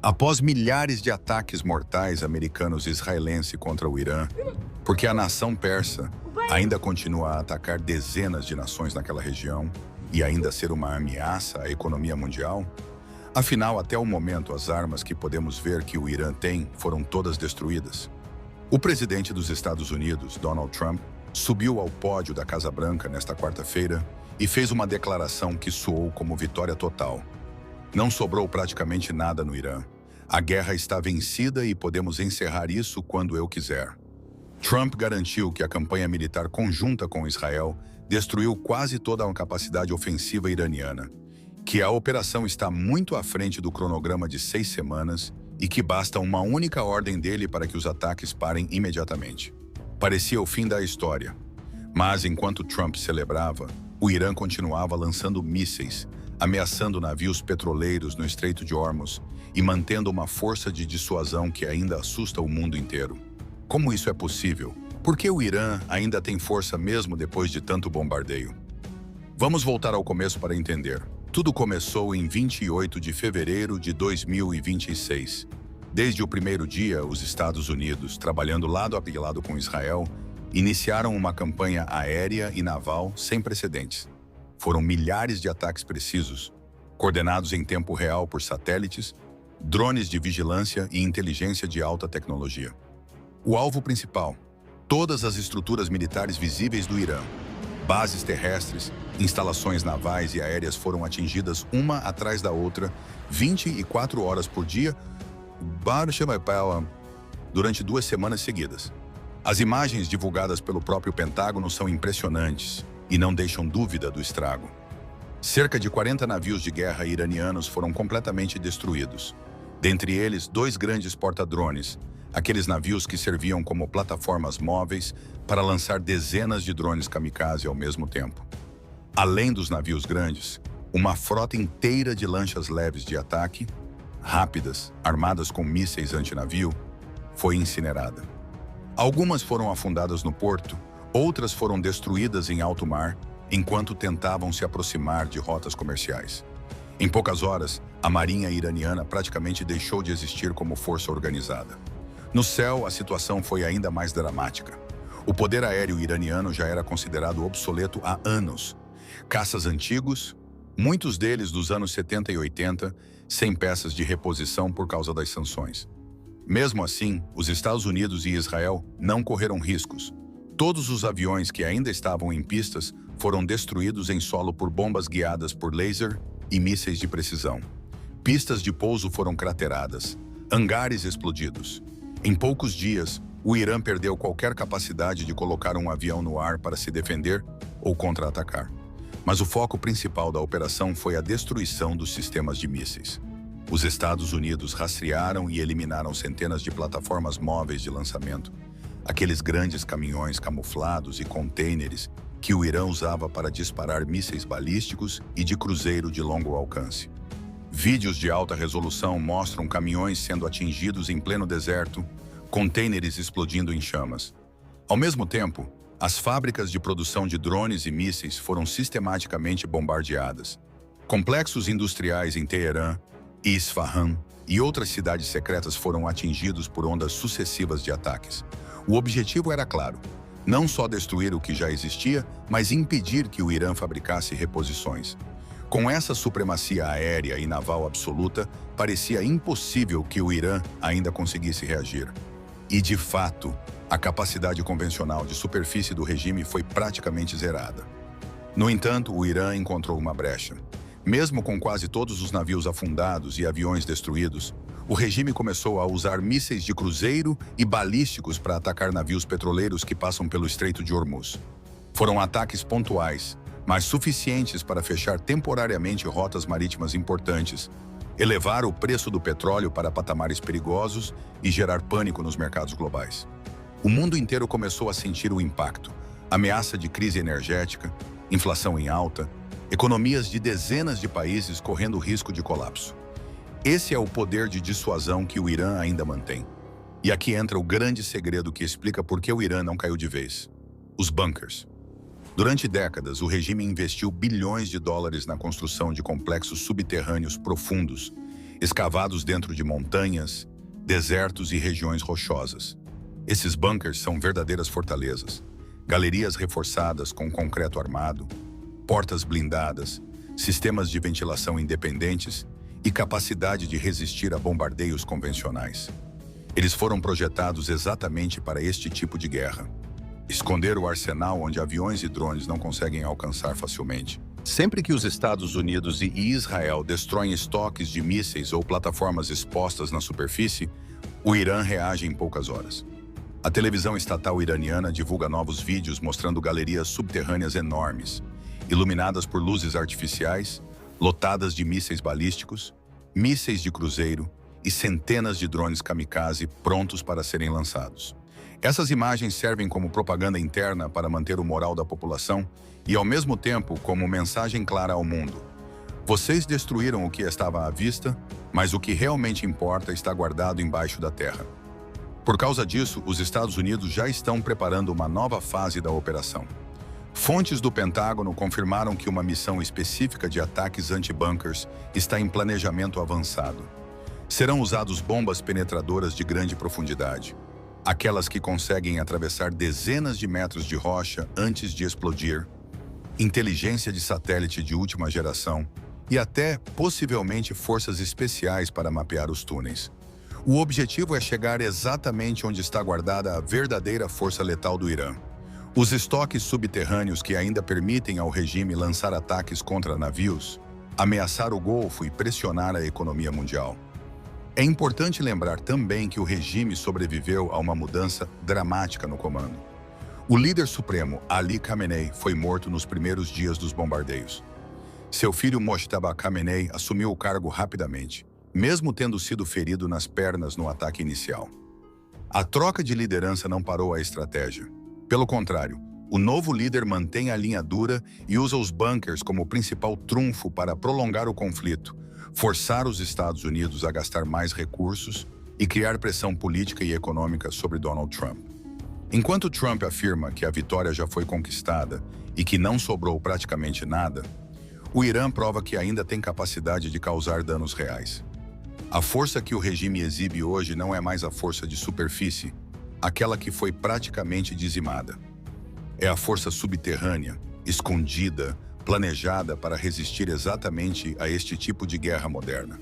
Após milhares de ataques mortais americanos e israelenses contra o Irã, porque a nação persa ainda continua a atacar dezenas de nações naquela região e ainda ser uma ameaça à economia mundial, afinal, até o momento, as armas que podemos ver que o Irã tem foram todas destruídas. O presidente dos Estados Unidos, Donald Trump, subiu ao pódio da Casa Branca nesta quarta-feira e fez uma declaração que soou como vitória total. Não sobrou praticamente nada no Irã. A guerra está vencida e podemos encerrar isso quando eu quiser. Trump garantiu que a campanha militar conjunta com Israel destruiu quase toda a capacidade ofensiva iraniana, que a operação está muito à frente do cronograma de 6 semanas e que basta uma única ordem dele para que os ataques parem imediatamente. Parecia o fim da história, mas enquanto Trump celebrava, o Irã continuava lançando mísseis, ameaçando navios petroleiros no Estreito de Hormuz e mantendo uma força de dissuasão que ainda assusta o mundo inteiro. Como isso é possível? Por que o Irã ainda tem força mesmo depois de tanto bombardeio? Vamos voltar ao começo para entender. Tudo começou em 28 de fevereiro de 2026. Desde o primeiro dia, os Estados Unidos, trabalhando lado a lado com Israel, iniciaram uma campanha aérea e naval sem precedentes. Foram milhares de ataques precisos, coordenados em tempo real por satélites, drones de vigilância e inteligência de alta tecnologia. O alvo principal: todas as estruturas militares visíveis do Irã. Bases terrestres, instalações navais e aéreas foram atingidas uma atrás da outra, 24 horas por dia, durante 2 semanas seguidas. As imagens divulgadas pelo próprio Pentágono são impressionantes e não deixam dúvida do estrago. Cerca de 40 navios de guerra iranianos foram completamente destruídos. Dentre eles, 2 grandes porta-drones, aqueles navios que serviam como plataformas móveis para lançar dezenas de drones kamikaze ao mesmo tempo. Além dos navios grandes, uma frota inteira de lanchas leves de ataque, rápidas, armadas com mísseis antinavio, foi incinerada. Algumas foram afundadas no porto, outras foram destruídas em alto mar, enquanto tentavam se aproximar de rotas comerciais. Em poucas horas, a marinha iraniana praticamente deixou de existir como força organizada. No céu, a situação foi ainda mais dramática. O poder aéreo iraniano já era considerado obsoleto há anos. Caças antigos, muitos deles dos anos 70 e 80, sem peças de reposição por causa das sanções. Mesmo assim, os Estados Unidos e Israel não correram riscos. Todos os aviões que ainda estavam em pistas foram destruídos em solo por bombas guiadas por laser e mísseis de precisão. Pistas de pouso foram crateradas, hangares explodidos. Em poucos dias, o Irã perdeu qualquer capacidade de colocar um avião no ar para se defender ou contra-atacar. Mas o foco principal da operação foi a destruição dos sistemas de mísseis. Os Estados Unidos rastrearam e eliminaram centenas de plataformas móveis de lançamento, aqueles grandes caminhões camuflados e contêineres que o Irã usava para disparar mísseis balísticos e de cruzeiro de longo alcance. Vídeos de alta resolução mostram caminhões sendo atingidos em pleno deserto, contêineres explodindo em chamas. Ao mesmo tempo, as fábricas de produção de drones e mísseis foram sistematicamente bombardeadas. Complexos industriais em Teherã, Isfahan e outras cidades secretas foram atingidos por ondas sucessivas de ataques. O objetivo era claro: não só destruir o que já existia, mas impedir que o Irã fabricasse reposições. Com essa supremacia aérea e naval absoluta, parecia impossível que o Irã ainda conseguisse reagir. E, de fato, a capacidade convencional de superfície do regime foi praticamente zerada. No entanto, o Irã encontrou uma brecha. Mesmo com quase todos os navios afundados e aviões destruídos, o regime começou a usar mísseis de cruzeiro e balísticos para atacar navios petroleiros que passam pelo Estreito de Hormuz. Foram ataques pontuais, mas suficientes para fechar temporariamente rotas marítimas importantes, elevar o preço do petróleo para patamares perigosos e gerar pânico nos mercados globais. O mundo inteiro começou a sentir o impacto: ameaça de crise energética, inflação em alta, economias de dezenas de países correndo risco de colapso. Esse é o poder de dissuasão que o Irã ainda mantém. E aqui entra o grande segredo que explica por que o Irã não caiu de vez: os bunkers. Durante décadas, o regime investiu bilhões de dólares na construção de complexos subterrâneos profundos, escavados dentro de montanhas, desertos e regiões rochosas. Esses bunkers são verdadeiras fortalezas, galerias reforçadas com concreto armado, portas blindadas, sistemas de ventilação independentes e capacidade de resistir a bombardeios convencionais. Eles foram projetados exatamente para este tipo de guerra. Esconder o arsenal onde aviões e drones não conseguem alcançar facilmente. Sempre que os Estados Unidos e Israel destroem estoques de mísseis ou plataformas expostas na superfície, o Irã reage em poucas horas. A televisão estatal iraniana divulga novos vídeos mostrando galerias subterrâneas enormes, iluminadas por luzes artificiais, lotadas de mísseis balísticos, mísseis de cruzeiro e centenas de drones kamikaze prontos para serem lançados. Essas imagens servem como propaganda interna para manter o moral da população e, ao mesmo tempo, como mensagem clara ao mundo. Vocês destruíram o que estava à vista, mas o que realmente importa está guardado embaixo da terra. Por causa disso, os Estados Unidos já estão preparando uma nova fase da operação. Fontes do Pentágono confirmaram que uma missão específica de ataques anti-bunkers está em planejamento avançado. Serão usados bombas penetradoras de grande profundidade, aquelas que conseguem atravessar dezenas de metros de rocha antes de explodir, inteligência de satélite de última geração e até, possivelmente, forças especiais para mapear os túneis. O objetivo é chegar exatamente onde está guardada a verdadeira força letal do Irã. Os estoques subterrâneos que ainda permitem ao regime lançar ataques contra navios, ameaçar o Golfo e pressionar a economia mundial. É importante lembrar também que o regime sobreviveu a uma mudança dramática no comando. O líder supremo, Ali Khamenei, foi morto nos primeiros dias dos bombardeios. Seu filho Mojtaba Khamenei assumiu o cargo rapidamente, mesmo tendo sido ferido nas pernas no ataque inicial. A troca de liderança não parou a estratégia. Pelo contrário, o novo líder mantém a linha dura e usa os bunkers como principal trunfo para prolongar o conflito, forçar os Estados Unidos a gastar mais recursos e criar pressão política e econômica sobre Donald Trump. Enquanto Trump afirma que a vitória já foi conquistada e que não sobrou praticamente nada, o Irã prova que ainda tem capacidade de causar danos reais. A força que o regime exibe hoje não é mais a força de superfície, aquela que foi praticamente dizimada. É a força subterrânea, escondida, planejada para resistir exatamente a este tipo de guerra moderna.